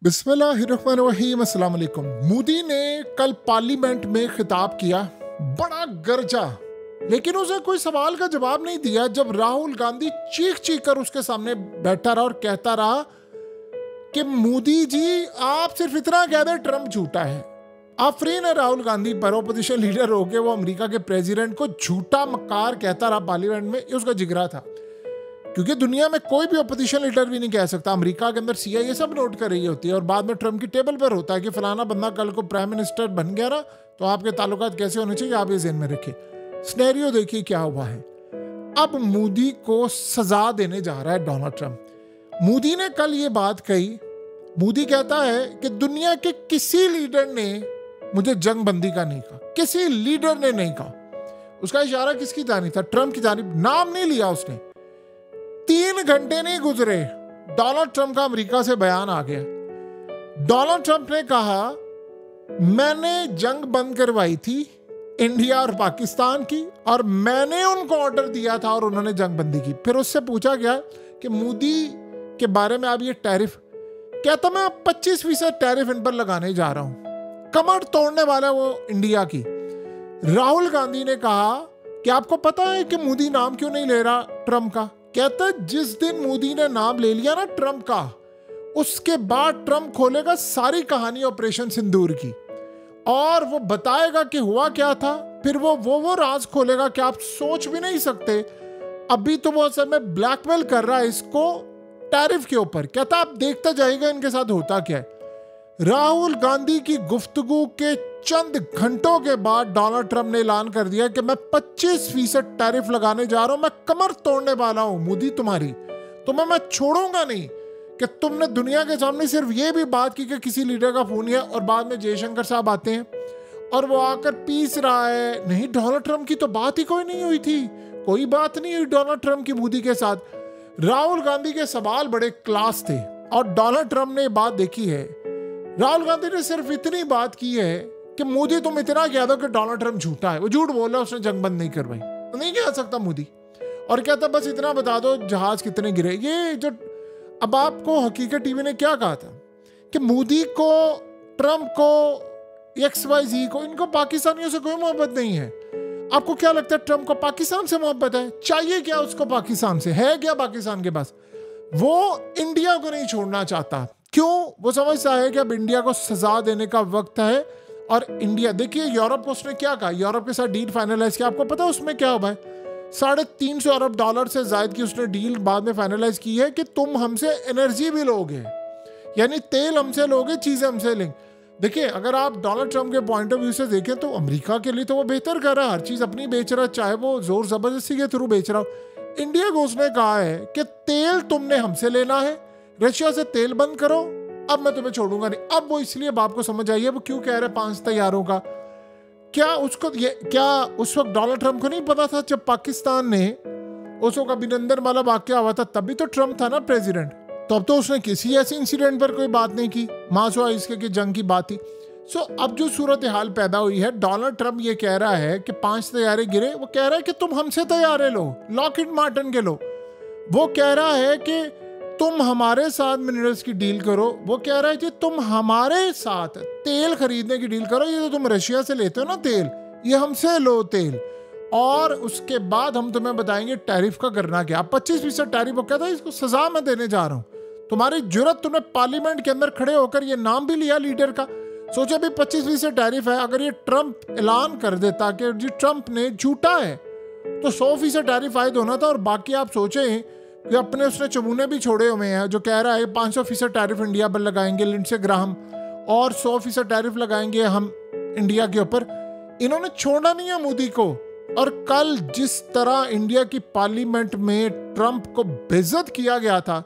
बिस्मिल्लाहिर्रहमानिर्रहीम, अस्सलाम वालेकुम। मोदी ने कल पार्लियामेंट में खिताब किया, बड़ा गरजा, लेकिन उसे कोई सवाल का जवाब नहीं दिया। जब राहुल गांधी चीख चीख कर उसके सामने बैठा रहा और कहता रहा कि मोदी जी आप सिर्फ इतना कह दें ट्रंप झूठा है। आफरीन है राहुल गांधी पर, ओपोजिशन लीडर होके वो अमेरिका के प्रेसिडेंट को झूठा मक्कार कहता रहा पार्लियामेंट में। ये उसका जिगरा था, क्योंकि दुनिया में कोई भी अपोजिशन लीडर भी नहीं कह सकता। अमेरिका के अंदर CIA सब नोट कर रही होती है और बाद में ट्रंप की टेबल पर होता है कि फलाना बंदा कल को प्राइम मिनिस्टर बन गया ना, तो आपके ताल्लुकात कैसे होने चाहिए आप ये ज़हन में रखिए। सिनेरियो देखिए क्या हुआ है। अब मोदी को सजा देने जा रहा है डोनाल्ड ट्रंप। मोदी ने कल ये बात कही। मोदी कहता है कि दुनिया के किसी लीडर ने मुझे जंग बंदी का नहीं कहा, किसी लीडर ने नहीं कहा। उसका इशारा किसकी जानिब था? ट्रंप की जानिब। नाम नहीं लिया उसने। 3 घंटे नहीं गुजरे, डोनाल्ड ट्रंप का अमेरिका से बयान आ गया। डोनाल्ड ट्रंप ने कहा मैंने जंग बंद करवाई थी इंडिया और पाकिस्तान की, और मैंने उनको ऑर्डर दिया था और उन्होंने जंग बंदी की। फिर उससे पूछा गया कि मोदी के बारे में आप ये टैरिफ, कहता मैं 25% टैरिफ इन पर लगाने जा रहा हूं। कमर तोड़ने वाला वो इंडिया की। राहुल गांधी ने कहा कि आपको पता है कि मोदी नाम क्यों नहीं ले रहा ट्रंप का? कहता जिस दिन मोदी ने नाम ले लिया ना ट्रंप का, उसके बाद ट्रंप खोलेगा सारी कहानी ऑपरेशन सिंदूर की, और वो बताएगा कि हुआ क्या था। फिर वो राज खोलेगा कि आप सोच भी नहीं सकते। अभी तो वो असल में ब्लैकमेल कर रहा है इसको टैरिफ के ऊपर। कहता आप देखता जाएगा इनके साथ होता क्या है। राहुल गांधी की गुफ्तगू के चंद घंटों के बाद डोनाल्ड ट्रंप ने ऐलान कर दिया कि मैं 25% टैरिफ लगाने जा रहा हूं। मैं कमर तोड़ने वाला हूं मोदी तुम्हारी, तुम्हें मैं छोड़ूंगा नहीं। कि तुमने दुनिया के सामने सिर्फ ये भी बात की कि किसी लीडर का फोन है, और बाद में जयशंकर साहब आते हैं और वो आकर पीस रहा है। नहीं, डोनाल्ड ट्रंप की तो बात ही कोई नहीं हुई थी, कोई बात नहीं हुई डोनाल्ड ट्रंप की मोदी के साथ। राहुल गांधी के सवाल बड़े क्लास थे और डोनाल्ड ट्रंप ने बात देखी है। राहुल गांधी ने सिर्फ इतनी बात की है कि मोदी तुम इतना कह दो कि डोनाल्ड ट्रंप झूठा है। वो झूठ बोल रहा है, उसने जंग बंद नहीं करवाई, तो नहीं कह सकता मोदी। और कहता बस इतना बता दो जहाज कितने गिरे। ये जो अब आपको हकीकत टीवी ने क्या कहा था कि मोदी को, ट्रंप को, XYZ को, इनको पाकिस्तानियों से कोई मोहब्बत नहीं है। आपको क्या लगता है ट्रंप को पाकिस्तान से मोहब्बत है? चाहिए क्या उसको पाकिस्तान से? है क्या पाकिस्तान के पास? वो इंडिया को नहीं छोड़ना चाहता। क्यों? वो समझता है कि अब इंडिया को सजा देने का वक्त है। और इंडिया देखिए, यूरोप को उसने क्या कहा, यूरोप के साथ डील फाइनलाइज किया। आपको पता है उसमें क्या हुआ है? $350 अरब से ज्यादा की उसने डील बाद में फाइनलाइज की है कि तुम हमसे एनर्जी भी लोगे, यानी तेल हमसे लोगे, चीजें हमसे लेंगे। देखिए, अगर आप डोनाल्ड ट्रंप के पॉइंट ऑफ व्यू से देखें तो अमेरिका के लिए तो वो बेहतर कर रहा है, हर चीज अपनी बेच रहा है, चाहे वो जोर जबरदस्ती के थ्रू बेच रहा हो। इंडिया को उसने कहा है कि तेल तुमने हमसे लेना है, रशिया से तेल बंद करो, अब मैं तुम्हें छोड़ूंगा नहीं। अब वो इसलिए बाप को समझ आई है वो क्यों कह रहे 5 तैयारों का। क्या उस वक्त डोनाल्ड ट्रंप को नहीं पता था जब पाकिस्तान ने उस वक्त अभिनंदन वाला वाकया हुआ था, तभी तो ट्रंप था ना प्रेसिडेंट। तो अब तो उसने किसी ऐसे इंसिडेंट पर कोई बात नहीं की, मासुआ इसके की जंग की बात थी। सो अब जो सूरत हाल पैदा हुई है, डोनाल्ड ट्रंप ये कह रहा है कि 5 तैयारे गिरे। वो कह रहा है कि तुम हमसे तैयारे लो, लॉकहीड मार्टिन के लो। वो कह रहा है कि तुम हमारे साथ मिनरल्स की डील करो। वो कह रहा है कि तुम हमारे साथ तेल खरीदने की डील करो। ये तो तुम रशिया से लेते हो ना तेल, ये हमसे लो तेल, और उसके बाद हम तुम्हें बताएंगे टैरिफ का करना क्या। 25% टैरिफ। वो कहता है इसको सजा मैं देने जा रहा हूं। तुम्हारी जुर्रत, तुमने पार्लियामेंट के अंदर खड़े होकर ये नाम भी लिया लीडर का। सोचा भी 25% टैरिफ है। अगर ये ट्रंप ऐलान कर देता कि जी ट्रंप ने झूठा है, तो 100% टैरिफ आयद होना था। और बाकी आप सोचें कि अपने उसने चमूने भी छोड़े हुए हैं, जो कह रहा है 500% टैरिफ इंडिया पर लगाएंगे लिंडसे ग्राहम, और 100% टैरिफ लगाएंगे हम इंडिया के ऊपर। इन्होंने छोड़ा नहीं है मोदी को। और कल जिस तरह इंडिया की पार्लियामेंट में ट्रंप को बेइज्जत किया गया था,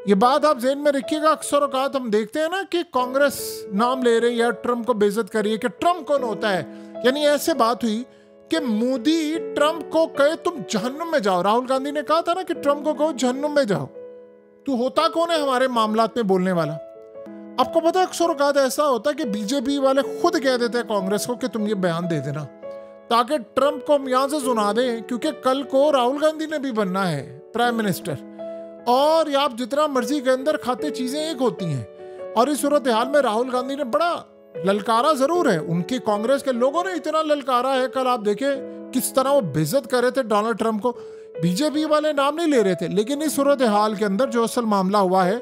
ये बात आप ज़हन में रखिएगा। अक्सर औकात हम देखते हैं ना कि कांग्रेस नाम ले रही है, ट्रंप को बेइज्जत कर रही है कि ट्रंप कौन होता है। यानी ऐसे बात हुई कि मोदी ट्रंप को कहे तुम जहन्नुम में जाओ। राहुल गांधी ने कहा था ना कि ट्रंप को कहो जहन्नुम में जाओ, तू होता कौन है हमारे मामलात में बोलने वाला। आपको पता है अक्सर औकात ऐसा होता है कि बीजेपी वाले खुद कह देते हैं कांग्रेस को कि तुम ये बयान दे देना, ताकि ट्रंप को हम यहां से सुना दें, क्योंकि कल को राहुल गांधी ने भी बनना है प्राइम मिनिस्टर। और आप जितना मर्जी के अंदर खाते चीजें एक होती हैं, और इस सूरत हाल में राहुल गांधी ने बड़ा ललकारा जरूर है, उनकी कांग्रेस के लोगों ने इतना ललकारा है, कल आप देखें किस तरह वो बेइज्जत कर रहे थे डोनाल्ड ट्रंप को, बीजेपी वाले नाम नहीं ले रहे थे। लेकिन इस सूरत हाल के अंदर जो असल मामला हुआ है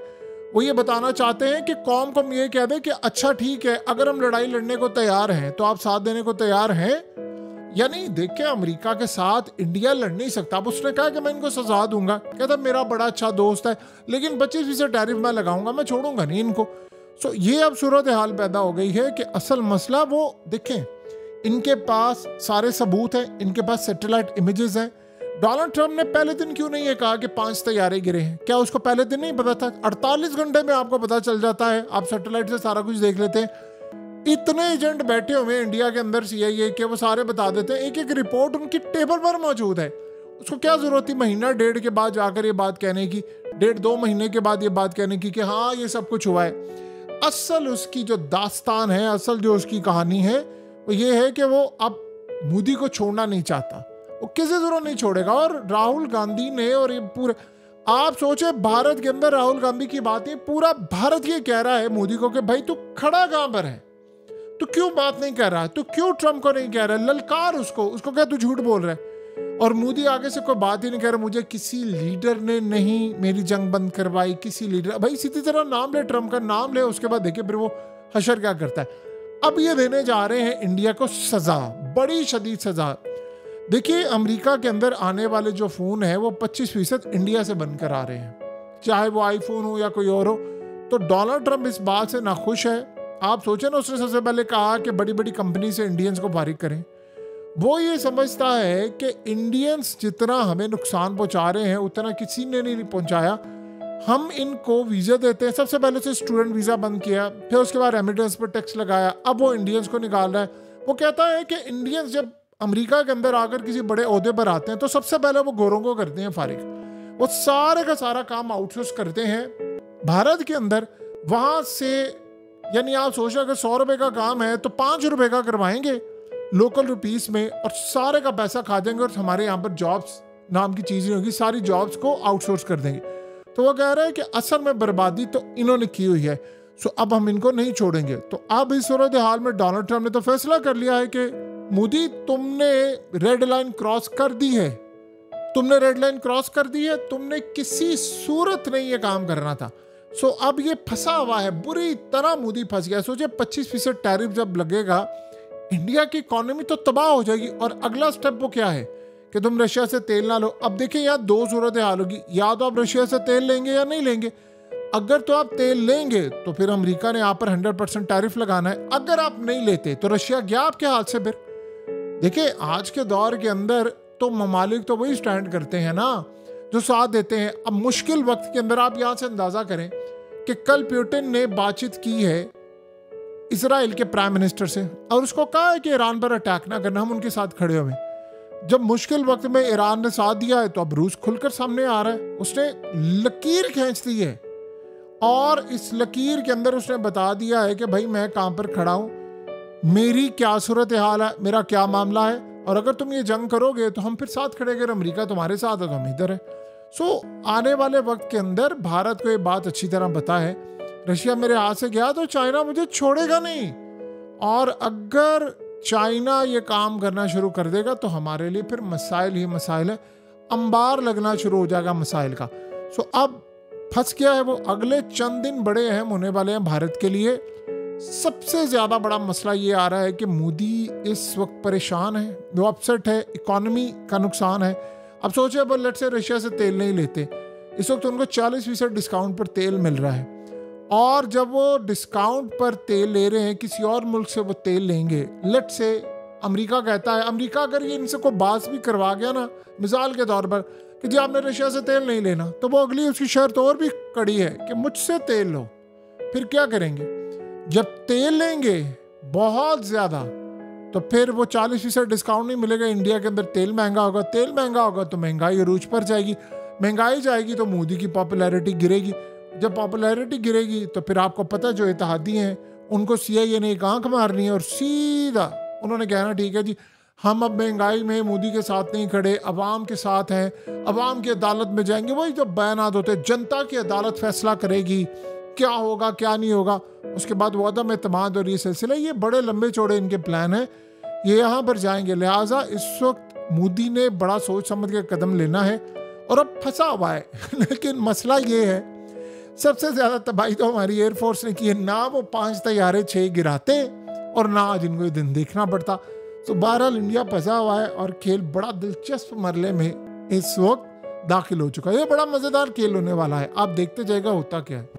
वो ये बताना चाहते हैं कि कौम को हम ये कह दें कि अच्छा ठीक है, अगर हम लड़ाई लड़ने को तैयार हैं तो आप साथ देने को तैयार हैं या नहीं। देखिए अमेरिका के साथ इंडिया लड़ नहीं सकता। अब उसने कहा कि मैं इनको सजा दूंगा, कहता मेरा बड़ा अच्छा दोस्त है लेकिन 25% टैरिफ मैं लगाऊंगा, मैं छोड़ूंगा नहीं इनको। सो ये अब सूरत हाल पैदा हो गई है कि असल मसला वो देखें, इनके पास सारे सबूत हैं, इनके पास सैटेलाइट इमेजेस हैं। डोनाल्ड ट्रंप ने पहले दिन क्यों नहीं ये कहा कि 5 तैयारे गिरे हैं? क्या उसको पहले दिन नहीं पता था? 48 घंटे में आपको पता चल जाता है, आप सैटेलाइट से सारा कुछ देख लेते हैं। इतने एजेंट बैठे हुए इंडिया के अंदर CIA के, वो सारे बता देते हैं, एक एक रिपोर्ट उनकी टेबल पर मौजूद है। उसको क्या जरूरत थी महीना डेढ़ के बाद जाकर ये बात कहने की, 1.5-2 महीने के बाद ये बात कहने की कि हाँ ये सब कुछ हुआ है। असल उसकी जो दास्तान है, असल जो उसकी कहानी है वो ये है कि वो अब मोदी को छोड़ना नहीं चाहता, वो किसी जरूर नहीं छोड़ेगा। और राहुल गांधी ने, और ये पूरे आप सोचे भारत के अंदर राहुल गांधी की बात है, पूरा भारत ये कह रहा है मोदी को कि भाई तू खड़ा कहां पर है, तू क्यों बात नहीं कर रहा है, तू क्यों ट्रंप को नहीं कह रहा है, ललकार उसको क्या तू झूठ बोल रहा है। और मोदी आगे से कोई बात ही नहीं कह रहा, मुझे किसी लीडर ने नहीं मेरी जंग बंद करवाई, किसी लीडर। भाई इसी तरह नाम ले, ट्रंप का नाम ले, उसके बाद देखिए फिर वो हशर क्या करता है। अब ये देने जा रहे हैं इंडिया को सजा, बड़ी शदीद सजा। देखिए अमेरिका के अंदर आने वाले जो फोन है वो 25% इंडिया से बनकर आ रहे हैं, चाहे वो आईफोन हो या कोई और हो। तो डोनाल्ड ट्रंप इस बात से नाखुश है। आप सोचे ना, उसने सबसे पहले कहा कि बड़ी बड़ी कंपनी से इंडियंस को फारिग करें। वो ये समझता है कि इंडियंस जितना हमें नुकसान पहुंचा रहे हैं उतना किसी ने नहीं पहुंचाया। हम इनको वीज़ा देते हैं, सबसे पहले से स्टूडेंट वीज़ा बंद किया, फिर उसके बाद रेमिटेंस पर टैक्स लगाया, अब वो इंडियंस को निकाल रहा है। वो कहता है कि इंडियंस जब अमेरिका के अंदर आकर किसी बड़े ओहदे पर आते हैं तो सबसे पहले वो गोरों को करते हैं फारिग, वो सारे का सारा काम आउटसोर्स करते हैं भारत के अंदर। वहाँ से यानी आप सोचो अगर 100 रुपये का काम है तो 5 रुपये का करवाएंगे लोकल रुपीस में, और सारे का पैसा खा जाएंगे और हमारे यहाँ पर जॉब्स नाम की चीज़ नहीं होगी, सारी जॉब्स को आउटसोर्स कर देंगे। तो वो कह रहे हैं कि असल में बर्बादी तो इन्होंने की हुई है, सो अब हम इनको नहीं छोड़ेंगे। तो अब इस सूरत हाल में डोनाल्ड ट्रंप ने तो फैसला कर लिया है कि मोदी तुमने रेड लाइन क्रॉस कर दी है, तुमने रेड लाइन क्रॉस कर दी है, तुमने किसी सूरत नहीं ये काम करना था। सो अब ये फंसा हुआ है, बुरी तरह मोदी फंस गया। सोचिए 25% टैरिफ जब लगेगा इंडिया की इकोनॉमी तो तबाह हो जाएगी। और अगला स्टेप वो क्या है कि तुम रशिया से तेल ना लो। अब देखिए यहाँ 2 सूरत हाल होगी, या तो आप रशिया से तेल लेंगे या नहीं लेंगे। अगर तो आप तेल लेंगे तो फिर अमेरिका ने यहाँ पर 100% टैरिफ लगाना है, अगर आप नहीं लेते तो रशिया गया आपके हाथ से। फिर देखिए आज के दौर के अंदर तो ममालिक तो वही स्टैंड करते हैं ना जो साथ देते हैं। अब मुश्किल वक्त के अंदर आप यहाँ से अंदाजा करें कि कल पुतिन ने बातचीत की है इजराइल के प्राइम मिनिस्टर से और उसको कहा है कि ईरान पर अटैक ना करना, हम उनके साथ खड़े हुए। जब मुश्किल वक्त में ईरान ने साथ दिया है तो अब रूस खुलकर सामने आ रहा है, उसने लकीर खींच दी है और इस लकीर के अंदर उसने बता दिया है कि भाई मैं कहां पर खड़ा हूं, मेरी क्या सूरत हाल है, मेरा क्या मामला है, और अगर तुम ये जंग करोगे तो हम फिर साथ खड़े, अगर अमेरिका तुम्हारे साथ है तो हम इधर है। सो आने वाले वक्त के अंदर भारत को ये बात अच्छी तरह पता है, रशिया मेरे हाथ से गया तो चाइना मुझे छोड़ेगा नहीं, और अगर चाइना ये काम करना शुरू कर देगा तो हमारे लिए फिर मसाइल ही मसाइल है, अंबार लगना शुरू हो जाएगा मसाइल का। सो अब फंस गया है वो। अगले चंद दिन बड़े अहम होने वाले हैं भारत के लिए। सबसे ज़्यादा बड़ा मसला ये आ रहा है कि मोदी इस वक्त परेशान है, वो अपसेट है, इकॉनमी का नुकसान है। अब सोचिए अब लेट से रशिया से तेल नहीं लेते, इस वक्त उनको 40% डिस्काउंट पर तेल मिल रहा है, और जब वो डिस्काउंट पर तेल ले रहे हैं किसी और मुल्क से वो तेल लेंगे, लेट से अमेरिका कहता है, अमेरिका अगर ये इनसे को बात भी करवा गया ना मिसाल के तौर पर कि जी आपने रशिया से तेल नहीं लेना, तो वो अगली उसकी शर्त और भी कड़ी है कि मुझसे तेल लो। फिर क्या करेंगे जब तेल लेंगे बहुत ज़्यादा तो फिर वो 40% डिस्काउंट नहीं मिलेगा, इंडिया के अंदर तेल महंगा होगा, तेल महंगा होगा तो महंगाई अरूज पर जाएगी, महंगाई जाएगी तो मोदी की पॉपुलैरिटी गिरेगी, जब पॉपुलैरिटी गिरेगी तो फिर आपको पता है जो इत्तेहादी हैं उनको CIA ने एक आंख मारनी है और सीधा उन्होंने कहना ठीक है जी हम अब महंगाई में मोदी के साथ नहीं खड़े, अवाम के साथ हैं, अवाम की अदालत में जाएंगे। वही जो बयानात होते हैं, जनता की अदालत फैसला करेगी क्या होगा क्या नहीं होगा। उसके बाद वो अदम एतमाद और ये सिलसिला, ये बड़े लंबे चौड़े इनके प्लान हैं, ये यहाँ पर जाएंगे। लिहाजा इस वक्त मोदी ने बड़ा सोच समझ के कदम लेना है और अब फंसा हुआ है। लेकिन मसला ये है, सबसे ज़्यादा तबाही तो हमारी एयरफोर्स ने की है, ना वो 5 तैयारे 6 गिराते और ना आज इनको ये दिन देखना पड़ता। तो बहरहाल इंडिया फंसा हुआ है और खेल बड़ा दिलचस्प मरले में इस वक्त दाखिल हो चुका है। ये बड़ा मज़ेदार खेल होने वाला है, आप देखते जाएगा होता क्या है।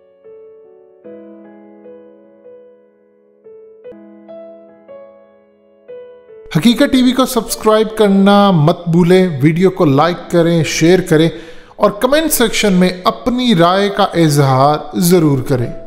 हकीकत टीवी को सब्सक्राइब करना मत भूलें, वीडियो को लाइक करें, शेयर करें और कमेंट सेक्शन में अपनी राय का इजहार ज़रूर करें।